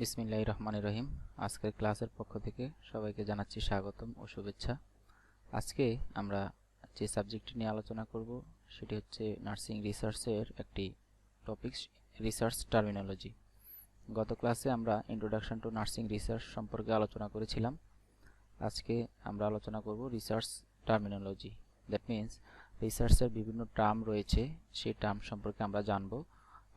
বিসমিল্লাহির রহমানির রহিম। আজকের ক্লাসের পক্ষ থেকে সবাইকে জানাচ্ছি স্বাগতম ও শুভেচ্ছা। আজকে আমরা যে সাবজেক্টটি নিয়ে আলোচনা করব সেটি হচ্ছে নার্সিং রিসার্চের একটি টপিক, রিসার্চ টার্মিনোলজি। গত ক্লাসে আমরা ইন্ট্রোডাকশন টু নার্সিং রিসার্চ সম্পর্কে আলোচনা করেছিলাম। আজকে আমরা আলোচনা করব রিসার্চ টার্মিনোলজি। দ্যাট মিন্স রিসার্চের বিভিন্ন টার্ম রয়েছে, সেই টার্ম সম্পর্কে আমরা জানব।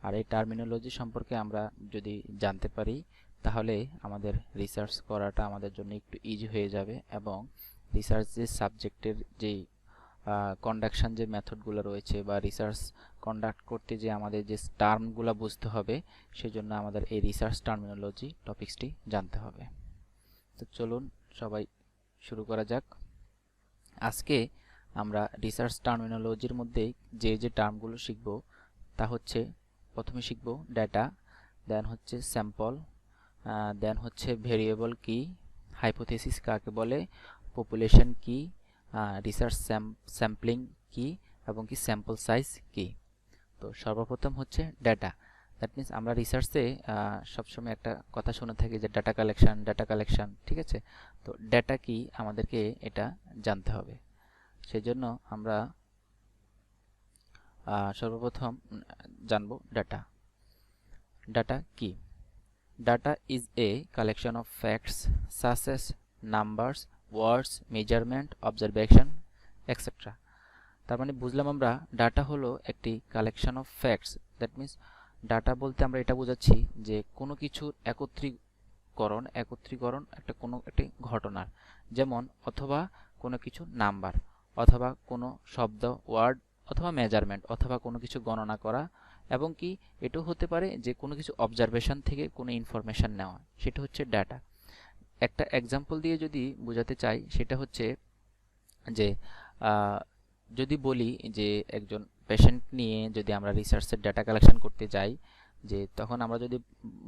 আর এই টার্মিনোলজি সম্পর্কে আমরা যদি জানতে পারি তাহলে আমাদের রিসার্চ করাটা আমাদের জন্য একটু ইজি হয়ে যাবে, এবং রিসার্চ যে সাবজেক্টের যেই কন্ডাকশন যে মেথডগুলো রয়েছে বা রিসার্চ কন্ডাক্ট করতে যে আমাদের যে টার্মগুলো বুঝতে হবে, সেজন্য আমাদের এই রিসার্চ টার্মিনোলজি টপিকসটি জানতে হবে। তো চলুন সবাই শুরু করা যাক। আজকে আমরা রিসার্চ টার্মিনোলজির মধ্যে যে টার্মগুলো শিখব তা হচ্ছে, প্রথমে শিখব ডেটা, দেন হচ্ছে স্যাম্পল, দেন হচ্ছে ভেরিয়েবল কি, হাইপোথেসিস কাকে বলে, পপুলেশন কি, রিসার্চ স্যাম্পলিং কি, এবং কি স্যাম্পল সাইজ কি। তো সর্বপ্রথম হচ্ছে ডেটা। দ্যাট মিন্স আমরা রিসার্চে সবসময় একটা কথা শুনে থাকি যে ডাটা কালেকশন, ঠিক আছে। তো ডেটা কি আমাদেরকে এটা জানতে হবে। সেজন্য আমরা সর্বপ্রথম জানবো ডাটা। ডাটা কি? Data is a collection of facts such as numbers, words, measurement, observation, etc. তার মানে বুঝলাম আমরা ডাটা হলো একটি collection of facts. That means data বলতে আমরা এটা বোঝাচ্ছি যে কোনো কিছুর একত্রীকরণ একটি ঘটনার, যেমন অথবা কোনো কিছু নাম্বার, অথবা কোনো শব্দ ওয়ার্ড, অথবা মেজারমেন্ট, অথবা কোনো কিছু গণনা করা, এবং কি এটাও হতে পারে যে কোনো কিছু অবজারভেশন থেকে কোনো ইনফরমেশন নেওয়া, সেটা হচ্ছে ডাটা। একটা এক্সাম্পল দিয়ে যদি বোঝাতে চাই সেটা হচ্ছে যে যদি বলি যে একজন পেশেন্ট নিয়ে যদি আমরা রিসার্চের ডাটা কালেকশন করতে যাই, যে তখন আমরা যদি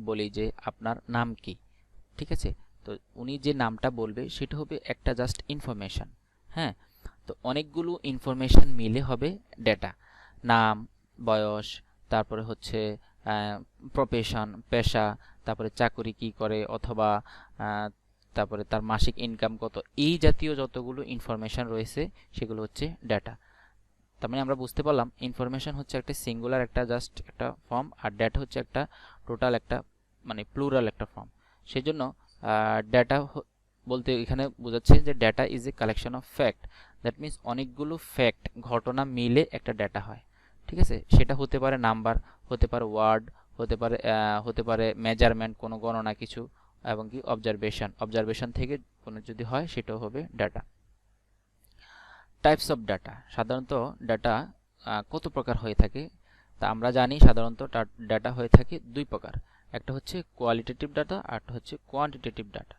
বলি যে আপনার নাম কি, ঠিক আছে, তো উনি যে নামটা বলবে সেটা হবে একটা জাস্ট ইনফরমেশন। হ্যাঁ, তো অনেকগুলো ইনফরমেশন মিলে হবে ডেটা। নাম, বয়স, তারপরে হচ্ছে প্রফেশন, পেশা, তারপরে চাকরি কি করে, অথবা তারপরে তার মাসিক ইনকাম কত, এই জাতীয় যতগুলো ইনফরমেশন রয়েছে সেগুলো হচ্ছে ডেটা। তার মানে আমরা বুঝতে পারলাম ইনফরমেশন হচ্ছে একটা সিঙ্গুলার একটা জাস্ট একটা ফর্ম, আর ডেটা হচ্ছে একটা টোটাল একটা মানে প্লুরাল একটা ফর্ম। সেজন্য ডেটা বলতে এখানে বোঝাচ্ছে যে data is a collection of fact. That means অনেকগুলো ফ্যাক্ট, ঘটনা মিলে একটা ডেটা হয়, ঠিক আছে। সেটা হতে পারে নাম্বার, হতে পারে ওয়ার্ড, হতে পারে মেজারমেন্ট, কোনো গণনা কিছু, এবং কি অবজারভেশন থেকে কোনো যদি হয় সেটাও হবে ডাটা। Types of data. সাধারণত ডাটা কত প্রকার হয়ে থাকে তা আমরা জানি। সাধারণত ডাটা হয়ে থাকে দুই প্রকার, একটা হচ্ছে কোয়ালিটেটিভ ডাটা, আর একটা হচ্ছে কোয়ান্টিটেটিভ ডাটা।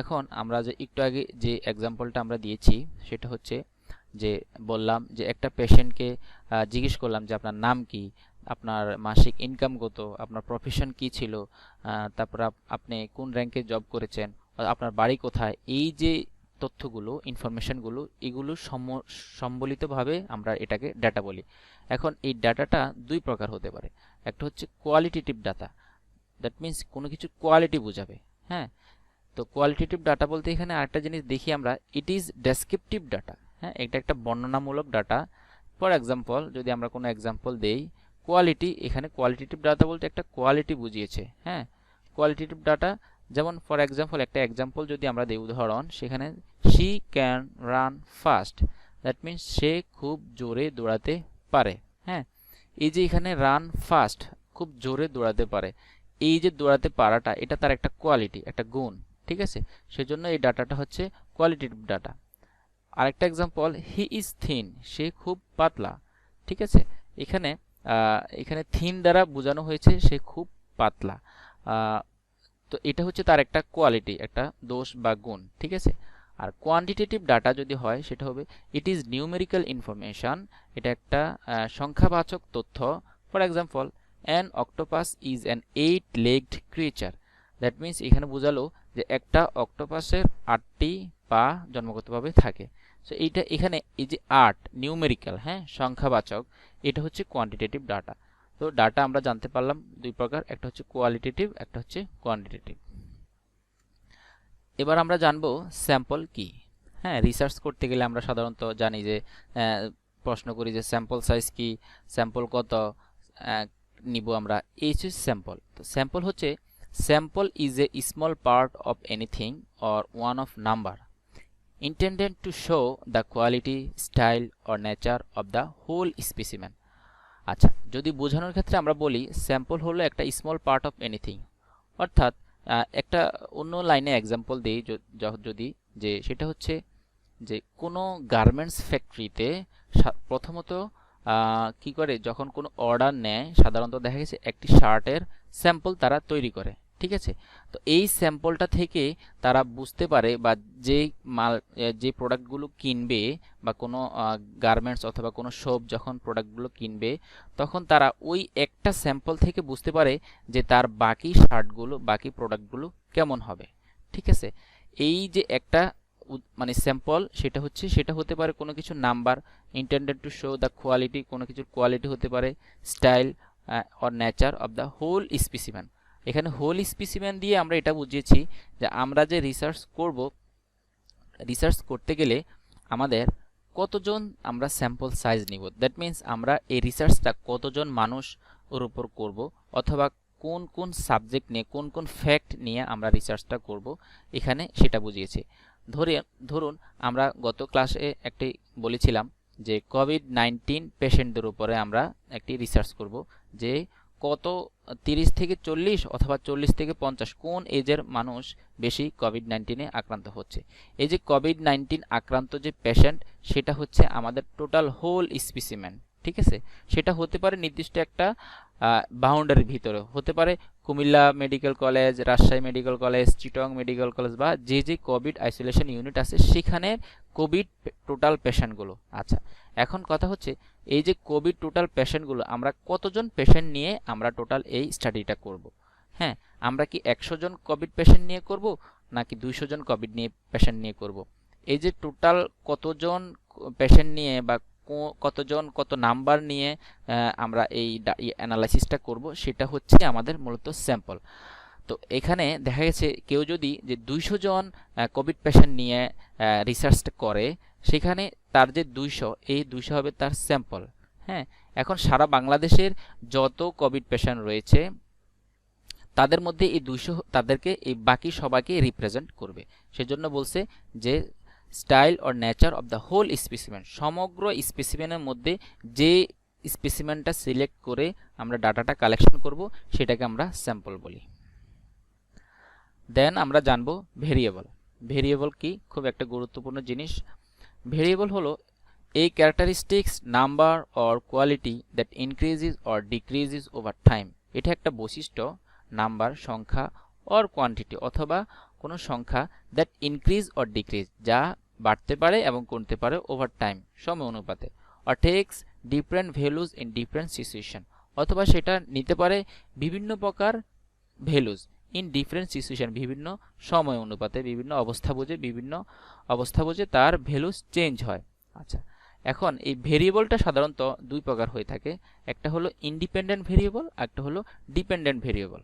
এখন আমরা যে একটু আগে যে এক্সাম্পলটা আমরা দিয়েছি সেটা হচ্ছে যে বললাম যে একটা পেশেন্টকে জিজ্ঞেস করলাম যে আপনার নাম কি, আপনার মাসিক ইনকাম কত, আপনার প্রফেশন কি ছিল, তারপর আপনি কোন র্যাঙ্কে জব করেছেন, আপনার বাড়ি কোথায়, এই যে তথ্যগুলো, ইনফরমেশনগুলো, এগুলো সম্বলিতভাবে আমরা এটাকে ডাটা বলি। এখন এই ডাটাটা দুই প্রকার হতে পারে। একটা হচ্ছে কোয়ালিটেটিভ ডাটা, দ্যাট মিন্স কোনো কিছু কোয়ালিটি বোঝাবে। হ্যাঁ, তো কোয়ালিটেটিভ ডাটা বলতে এখানে আরেকটা জিনিস দেখি আমরা, ইট ইজ ডেসক্রিপটিভ ডাটা। হ্যাঁ, এটা একটা বর্ণনামূলক ডাটা। ফর এক্সাম্পল, যদি আমরা কোনো এক্সাম্পল দেই, কোয়ালিটি, এখানে কোয়ালিটেটিভ ডাটা বলতে একটা কোয়ালিটি বুঝিয়েছে। হ্যাঁ, কোয়ালিটেটিভ ডাটা, যেমন ফর এক্সাম্পল একটা এক্সাম্পল যদি আমরা দিই, উদাহরণ, সেখানে she can run fast, that means সে খুব জোরে দৌড়াতে পারে। হ্যাঁ, এই যে এখানে রান ফাস্ট, খুব জোরে দৌড়াতে পারে, এই যে দৌড়াতে পারাটা এটা তার একটা কোয়ালিটি, একটা গুণ, ঠিক আছে। সেজন্য এই ডাটাটা হচ্ছে কোয়ালিটেটিভ ডাটা। আরেকটা এক্সাম্পল, হি ইজ থিন, সে খুব পাতলা, ঠিক আছে। এখানে এখানে থিন দ্বারা বোঝানো হয়েছে সে খুব পাতলা। তো এটা হচ্ছে তার একটা কোয়ালিটি, একটা দোষ বা গুণ, ঠিক আছে। আর কোয়ান্টিটেটিভ ডাটা যদি হয় সেটা হবে ইট ইজ নিউমেরিক্যাল ইনফরমেশন, এটা একটা সংখ্যাবাচক তথ্য। For example, an octopus is an 8-legged creature, that means এখানে বোঝালো যে একটা অক্টোপাসের 8টি পা জন্মগতভাবে থাকে। সো এখানে এই যে 8 নিউমেরিক্যাল, হ্যাঁ, সংখ্যাবাচক, এটা হচ্ছে কোয়ান্টিটেটিভ ডাটা। তো ডাটা আমরা জানতে পারলাম দুই প্রকার, একটা হচ্ছে কোয়ালিটেটিভ, একটা হচ্ছে কোয়ান্টিটেটিভ। এবার আমরা জানবো স্যাম্পল কি। হ্যাঁ, রিসার্চ করতে গেলে আমরা সাধারণত জানি যে প্রশ্ন করি যে স্যাম্পল সাইজ কি, স্যাম্পল কত নিব আমরা, এই হচ্ছে স্যাম্পল। তো স্যাম্পল হচ্ছে, sample is a small part of anything or one of number intended to show the quality, style or nature of the whole specimen। আচ্ছা, যদি বোঝানোর ক্ষেত্রে আমরা বলি স্যাম্পল হলো একটা স্মল পার্ট অফ এনিথিং, অর্থাৎ একটা অন্য লাইনে এক্সাম্পল দিই যদি, যে সেটা হচ্ছে যে কোনো গার্মেন্টস ফ্যাক্টরিতে প্রথমত কি করে, যখন কোনো অর্ডার নেয় সাধারণত দেখা গেছে একটি শার্টের স্যাম্পল তারা তৈরি করে, ঠিক আছে। তো এই স্যাম্পলটা থেকে তারা বুঝতে পারে, বা যে মাল যে প্রোডাক্টগুলো কিনবে, বা কোনো গার্মেন্টস অথবা কোনো শপ যখন প্রোডাক্টগুলো কিনবে, তখন তারা ওই একটা স্যাম্পল থেকে বুঝতে পারে যে তার বাকি শার্টগুলো, বাকি প্রোডাক্টগুলো কেমন হবে, ঠিক আছে। এই যে একটা মানে স্যাম্পল, সেটা হতে পারে কোনো কিছু number, intended to show the quality, কোনো কিছুর কোয়ালিটি হতে পারে, style or nature of the whole specimen. এখানে হোল স্পেসিমেন দিয়ে আমরা এটা বুঝিয়েছি যে আমরা যে রিসার্চ করতে গেলে আমাদের কতজন আমরা স্যাম্পল সাইজ নিব, দ্যাট মিন্স আমরা এই রিসার্চটা কতজন মানুষ ওর উপর করব, অথবা কোন কোন সাবজেক্ট নিয়ে, কোন কোন ফ্যাক্ট নিয়ে আমরা রিসার্চটা করব, এখানে সেটা বুঝিয়েছে। ধরুন আমরা গত ক্লাসে একটি বলেছিলাম যে কোভিড-19 পেশেন্টদের উপরে আমরা একটি রিসার্চ করব, যে কত 30 থেকে 40 অথবা 40 থেকে 50 কোন এজের মানুষ বেশি কোভিড-19 আক্রান্ত হচ্ছে। এই যে কোভিড-19 আক্রান্ত যে পেশেন্ট, সেটা হচ্ছে আমাদের টোটাল হোল স্পেসিমেন, ঠিক আছে। সেটা হতে পারে নির্দিষ্ট একটা বাউন্ডারির ভিতরে, হতে পারে Comilla medical college, Rajshahi medical college, Chittagong medical college, বা যে যে কোভিড আইসোলেশন ইউনিট আছে সেখানে কোভিড টোটাল পেশেন্টগুলো। আচ্ছা, এখন কথা হচ্ছে এই যে কোভিড টোটাল পেশেন্টগুলো, আমরা কতজন পেশেন্ট নিয়ে আমরা টোটাল এই স্টাডিটা করব। হ্যাঁ, আমরা কি 100 জন কোভিড পেশেন্ট নিয়ে করব, নাকি 200 জন কোভিড নিয়ে পেশেন্ট নিয়ে করব? এই যে টোটাল কতজন পেশেন্ট নিয়ে বা কতজন কত নাম্বার নিয়ে আমরা এই অ্যানালাইসিসটা করব, সেটা হচ্ছে আমাদের মূলত স্যাম্পল। তো এখানে দেখা গেছে কেউ যদি যে 200 জন কোভিড পেশেন্ট নিয়ে রিসার্চটা করে, সেখানে তার যে 200, এই 200 হবে তার স্যাম্পল। হ্যাঁ, এখন সারা বাংলাদেশের যত কোভিড পেশেন্ট রয়েছে তাদের মধ্যে এই 200 তাদেরকে এই বাকি সবাইকে রিপ্রেজেন্ট করবে। সেজন্য বলছে যে style or nature of the whole specimen, সমগ্র স্পেসিমেনের মধ্যে যে স্পেসিমেনটা সিলেক্ট করে আমরা ডাটাটা কালেকশন করব, সেটাকে আমরা স্যাম্পল বলি। দেন আমরা জানবো ভেরিয়েবল। ভেরিয়েবল কি, খুব একটা গুরুত্বপূর্ণ জিনিস। ভেরিয়েবল হলো এই characteristics, number or quality that increases or decreases over time. এটা একটা বৈশিষ্ট্য, নাম্বার সংখ্যা, অর কোয়ান্টিটি অথবা কোনো সংখ্যা, দ্যাট ইনক্রিজ অর ডিক্রিজ যা বাড়তে পারে এবং কমতে পারে ওভার টাইম, সময় অনুপাতে, or takes different values in different situation, অথবা সেটা নিতে পারে বিভিন্ন প্রকার ভ্যালুজ ইন ডিফারেন্ট সিচুয়েশন, বিভিন্ন সময় অনুপাতে, বিভিন্ন অবস্থা বুঝে তার ভ্যালুজ চেঞ্জ হয়। আচ্ছা, এখন এই ভেরিয়েবলটা সাধারণত দুই প্রকার হয়ে থাকে, একটা হলো ইন্ডিপেন্ডেন্ট ভেরিয়েবল, একটা হলো ডিপেন্ডেন্ট ভেরিয়েবল।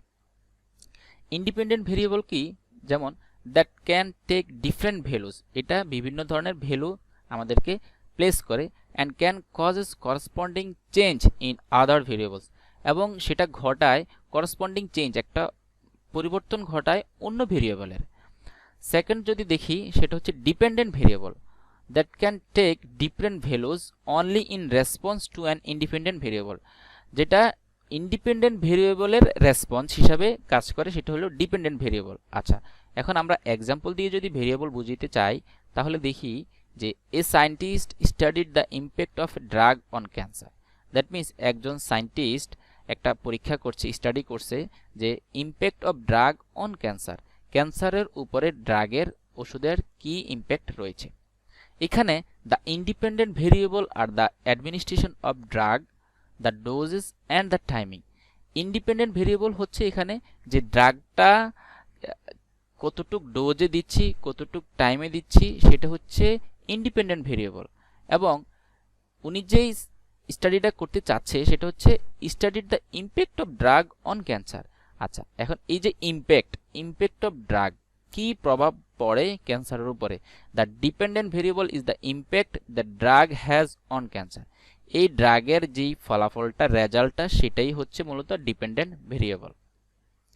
ইন্ডিপেন্ডেন্ট ভেরিয়েবল কি, যেমন that can take different values, এটা বিভিন্ন ধরনের ভ্যালু আমাদেরকে প্লেস করে, and can causes corresponding change in other variables, এবং সেটা ঘটায় করসপন্ডিং চেঞ্জ, একটা পরিবর্তন ঘটায় অন্য ভেরিয়েবলের। সেকেন্ড যদি দেখি, সেটা হচ্ছে dependent variable, that can take different values only in response to an independent variable, যেটা ইন্ডিপেন্ডেন্ট ভেরিয়েবলের রেসপন্স হিসাবে কাজ করে, সেটা হলো ডিপেন্ডেন্ট ভেরিয়েবল। আচ্ছা, এখন আমরা এক্সাম্পল দিয়ে যদি ভেরিয়েবল বুঝিতে চাই, তাহলে দেখি যে এ scientist studied the impact of drug on cancer. That means একজন সায়েন্টিস্ট একটা পরীক্ষা করছে, স্টাডি করছে যে impact of drug on cancer, ক্যান্সারের উপরে ড্রাগের, ওষুধের কি ইম্প্যাক্ট রয়েছে। এখানে the independent variable are the administration of drug, the doses and the timing. Independent variable হচ্ছে এখানে যে ড্রাগটা কতটুক ডোজে দিচ্ছি, কতটুক টাইমে দিচ্ছি, সেটা হচ্ছে ইন্ডিপেন্ডেন্ট ভেরিয়েবল। এবং উনি যেই স্টাডিটা করতে চাচ্ছে সেটা হচ্ছে studied the impact of drug on cancer. আচ্ছা, এখন এই যে ইম্প্যাক্ট অফ ড্রাগ, কি প্রভাব পড়ে ক্যান্সারের উপরে? The dependent variable is the impact the drug has on cancer. এই ড্রাগের যেই ফলাফলটা, রেজাল্টটা, সেটাই হচ্ছে মূলত ডিপেন্ডেন্ট ভেরিয়েবল।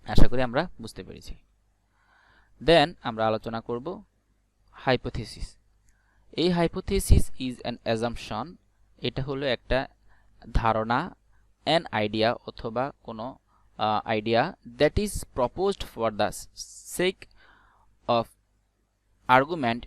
আশা করি আমরা বুঝতে পেরেছি। দেন আমরা আলোচনা করব হাইপোথিসিস। এই হাইপোথিসিস ইজ অ্যান অ্যাজাম্পশন, এটা হলো একটা ধারণা, অ্যান আইডিয়া অথবা কোনো idea that is proposed for the sake of argument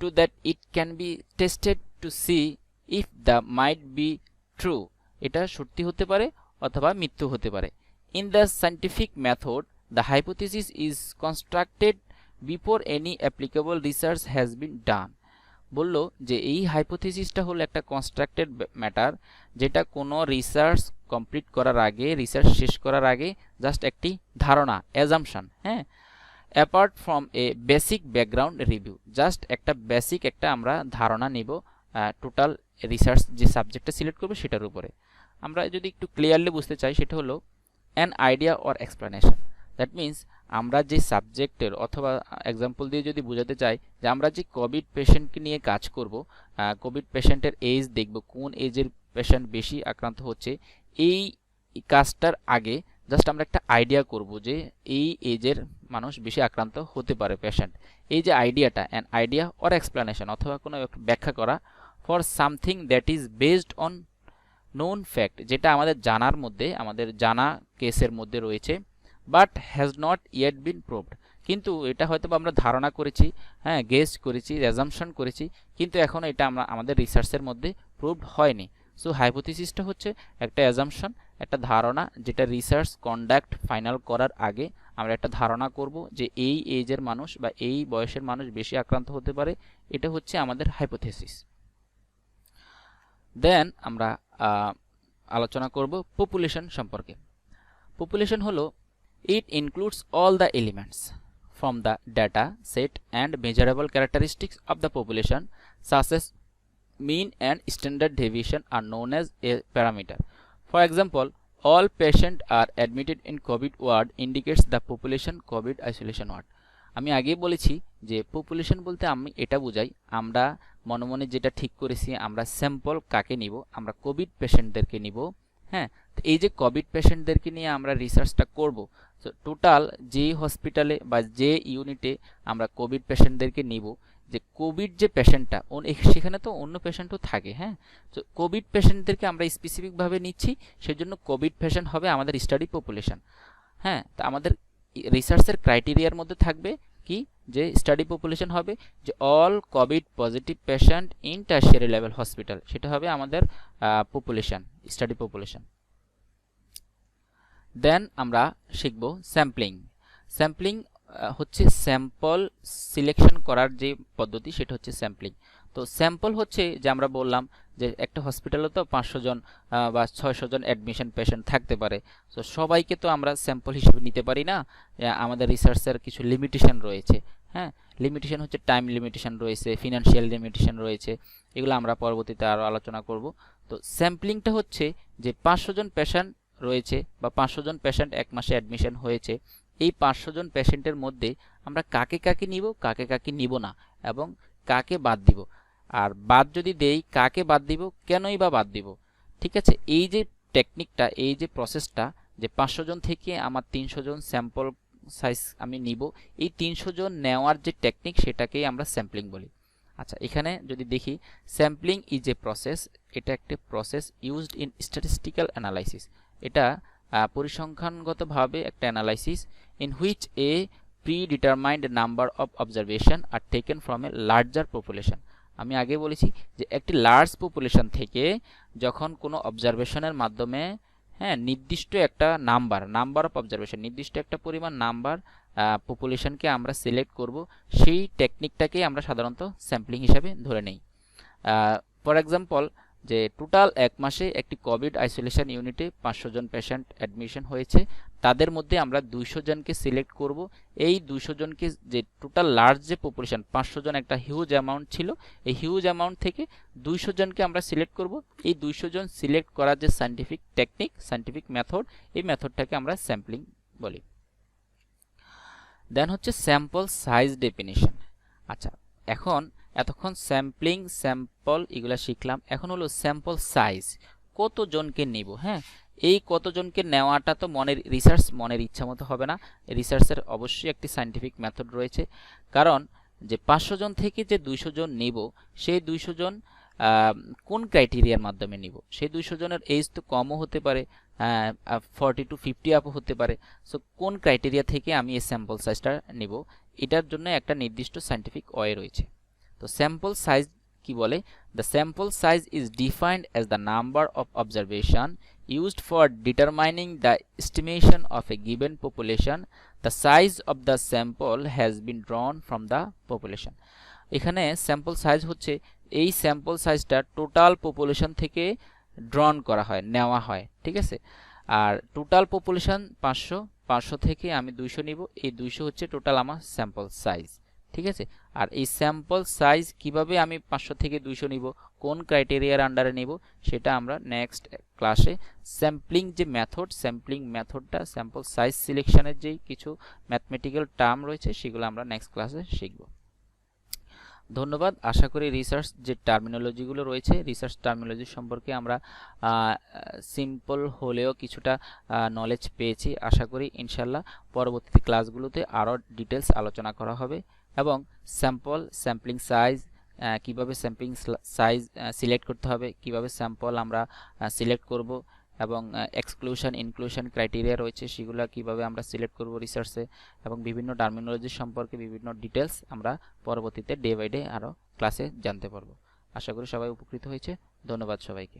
to that it can be tested to see if the might be true, এটা সত্যি হতে পারে অথবা মিথ্যু হতে পারে। In the scientific method, the hypothesis is constructed before any applicable research has been done. বলল যে এই হাইপোথিসিসটা হলো একটা কনস্ট্রাক্টেড ম্যাটার, যেটা কোনো রিসার্চ কমপ্লিট করার আগে, রিসার্চ শেষ করার আগে জাস্ট একটি ধারণা, অ্যাজাম্পশন, হ্যাঁ, apart from a basic background review, just একটা বেসিক একটা আমরা ধারণা নিব টোটাল রিসার্চ যে সাবজেক্টটা সিলেক্ট করবো সেটার উপরে। আমরা যদি একটু ক্লিয়ারলি বুঝতে চাই সেটা হলো an idea or explanation. That means আমরা যে সাবজেক্টের অথবা এক্সাম্পল দিয়ে যদি বোঝাতে চাই যে আমরা যে কোভিড পেশেন্টকে নিয়ে কাজ করব, কোভিড পেশেন্টের এজ দেখব, কোন এজের পেশেন্ট বেশি আক্রান্ত হচ্ছে, এই কাজটার আগে জাস্ট আমরা একটা আইডিয়া করব যে এই এজের মানুষ বেশি আক্রান্ত হতে পারে পেশেন্ট। এই যে আইডিয়াটা, অ্যান আইডিয়া অর এক্সপ্লানেশন অথবা কোনো ব্যাখ্যা করা for something that is based on known fact, যেটা আমাদের জানার মধ্যে, আমাদের জানা কেসের মধ্যে রয়েছে, but has not yet bin proved, কিন্তু এটা হয়তো আমরা ধারণা করেছি, হ্যাঁ, গেস করেছি, অ্যাজাম্পশন করেছি, কিন্তু এখনও এটা আমরা আমাদের রিসার্চের মধ্যে প্রুভড হয়নি। সো হাইপোথিসিসটা হচ্ছে একটা অ্যাজাম্পশন, একটা ধারণা, যেটা রিসার্চ কন্ডাক্ট ফাইনাল করার আগে আমরা একটা ধারণা করব যে এই এজের মানুষ বা এই বয়সের মানুষ বেশি আক্রান্ত হতে পারে, এটা হচ্ছে আমাদের হাইপোথিসিস। দেন আমরা আলোচনা করব পপুলেশন সম্পর্কে। পপুলেশন হলো it includes all the elements from the data set and measurable characteristics of the population such as mean and standard deviation are known as a parameter. For example, all patients are admitted in COVID ward indicates the population COVID isolation ward. আমি আগেই বলেছি যে population বলতে আমি এটা বুঝাই আমরা মনে মনে যেটা ঠিক করেছি, আমরা স্যাম্পল কাকে নিব, আমরা কোভিড পেশেন্টদেরকে নিব, হ্যাঁ। তো এই যে কোভিড পেশেন্টদেরকে নিয়ে আমরা রিসার্চটা করব, তো টোটাল যে হসপিটালে বা যে ইউনিটে আমরা কোভিড পেশেন্টদেরকে নিব, যে কোভিড যে পেশেন্টটা সেখানে তো অন্য পেশেন্টও থাকে, হ্যাঁ। তো কোভিড পেশেন্টদেরকে আমরা স্পেসিফিকভাবে নিচ্ছি, সেজন্য কোভিড পেশেন্ট হবে আমাদের স্টাডি পপুলেশন, হ্যাঁ। তো আমাদের রিসার্চের ক্রাইটেরিয়ার মধ্যে থাকবে কি, যে স্টাডি পপুলেশন হবে যে all Covid positive patient in tertiary level hospital, সেটা হবে আমাদের পপুলেশন, স্টাডি পপুলেশন। দেন আমরা শিখব স্যাম্পলিং। স্যাম্পলিং হচ্ছে স্যাম্পল সিলেকশন করার যে পদ্ধতি, সেটা হচ্ছে স্যাম্পলিং। তো স্যাম্পল হচ্ছে যে আমরা বললাম যে একটা হসপিটালে তো 500 জন বা 600 জন অ্যাডমিশন পেশেন্ট থাকতে পারে, তো সবাইকে তো আমরা স্যাম্পল হিসেবে নিতে পারি না, আমাদের রিসার্চের কিছু লিমিটেশন রয়েছে, হ্যাঁ। লিমিটেশন হচ্ছে টাইম লিমিটেশন রয়েছে, ফিনান্সিয়াল লিমিটেশন রয়েছে, এগুলো আমরা পরবর্তীতে আরও আলোচনা করব। তো স্যাম্পলিংটা হচ্ছে যে 500 জন পেশেন্ট রয়েছে বা 500 জন পেশেন্ট এক মাসে অ্যাডমিশন হয়েছে, এই 500 জন পেশেন্টের মধ্যে আমরা কাকে কাকে নিব, কাকে কাকে নিব না, এবং কাকে বাদ দিব, আর বাদ যদি দেই কাকে বাদ দিব, কেনই বা বাদ দিব, ঠিক আছে। এই যে টেকনিকটা, এই যে প্রসেসটা, যে 500 জন থেকে আমার 300 জন স্যাম্পল সাইজ আমি নিব, এই 300 জন নেওয়ার যে টেকনিক, সেটাকেই আমরা স্যাম্পলিং বলি। আচ্ছা, এখানে যদি দেখি স্যাম্পলিং ইজ এ প্রসেস, এটা একটা process used in statistical analysis, এটা পরিসংখ্যানগতভাবে একটা analysis in which a predetermined number of observation are taken from a larger population. আমি আগে বলেছি যে একটি লার্জ পপুলেশন থেকে যখন কোনো অবজারভেশনের মাধ্যমে, হ্যাঁ, নির্দিষ্ট একটা নাম্বার অফ অবজারভেশন, নির্দিষ্ট একটা পরিমাণ নাম্বার পপুলেশনকে আমরা সিলেক্ট করব, সেই টেকনিকটাকেই আমরা সাধারণত স্যাম্পলিং হিসাবে ধরে নেই। ফর এক্সাম্পল, যে টোটাল এক মাসে একটি কোভিড আইসোলেশন ইউনিটে 500 জন পেশেন্ট অ্যাডমিশন হয়েছে, তাদের মধ্যে আমরা 200 জনকে সিলেক্ট করব। এই 200 জনকে, যে টোটাল লার্জ যে পপুলেশন 500 জন একটা হিউজ অ্যামাউন্ট ছিল, এই হিউজ অ্যামাউন্ট থেকে 200 জনকে আমরা সিলেক্ট করব। এই 200 জন সিলেক্ট করার যে সায়েন্টিফিক টেকনিক, সায়েন্টিফিক মেথড, এই মেথডটাকে আমরা স্যাম্পলিং বলি। দেন হচ্ছে স্যাম্পল সাইজ ডেফিনিশন। আচ্ছা, এখন এতক্ষণ স্যাম্পলিং, স্যাম্পল এগুলা শিখলাম, এখন হলো স্যাম্পল সাইজ, কতজনকে নিব। হ্যাঁ, এই কতজনকে নেওয়াটা তো মনের ইচ্ছা মতো হবে না, রিসার্চের অবশ্যই একটি সায়েন্টিফিক মেথড রয়েছে। কারণ যে 500 জন থেকে যে 200 জন নিব, সেই 200 জন কোন ক্রাইটেরিয়ার মাধ্যমে নিব, সেই 200 জনের এজ তো কমও হতে পারে, 40 to 50 আপও হতে পারে। সো কোন ক্রাইটেরিয়া থেকে আমি এই স্যাম্পল সাইজটা নিব, এটার জন্য একটা নির্দিষ্ট সায়েন্টিফিক ওয়ে রয়েছে। তো স্যাম্পল সাইজ কি বলে? The sample size is defined as the number of observation used for determining the estimation of a given population. The size of the sample has been drawn from the population. এখানে sample size হচ্ছে এই sample সাইজটা total population থেকে ড্রন করা হয়, নেওয়া হয়, ঠিক আছে। আর টোটাল পপুলেশন 500 থেকে আমি 200 নিব, এই 200 হচ্ছে টোটাল আমার স্যাম্পল সাইজ, ঠিক আছে। আর এই স্যাম্পল সাইজ কিভাবে আমি 500 থেকে 200 নিব, কোন ক্রাইটেরিয়ার আন্ডারে নিব, সেটা আমরা নেক্সট ক্লাসে স্যাম্পলিং যে মেথড, স্যাম্পলিং মেথডটা, স্যাম্পল সাইজ সিলেকশনের যেই কিছু ম্যাথমেটিক্যাল টার্ম রয়েছে সেগুলো আমরা নেক্সট ক্লাসে শিখব। ধন্যবাদ। আশা করি রিসার্চ যে টার্মিনোলজিগুলো রয়েছে, রিসার্চ টার্মিনোলজি সম্পর্কে আমরা সিম্পল হলেও কিছুটা নলেজ পেয়েছি। আশা করি ইনশাল্লাহ পরবর্তী ক্লাসগুলোতে আরও ডিটেলস আলোচনা করা হবে এবং স্যাম্পলিং সাইজ, কিভাবে স্যাম্পলিং সাইজ সিলেক্ট করতে হবে, কিভাবে স্যাম্পল আমরা সিলেক্ট করব এবং এক্সক্লুশন ইনক্লুশন ক্রাইটেরিয়া রয়েছে সেগুলো কিভাবে আমরা সিলেক্ট করব রিসার্চে, এবং বিভিন্ন টার্মিনোলজি সম্পর্কে বিভিন্ন ডিটেলস আমরা পরবর্তীতে ডে বাই ডে আরও ক্লাসে জানতে পারবো। আশা করি সবাই উপকৃত হয়েছে। ধন্যবাদ সবাইকে।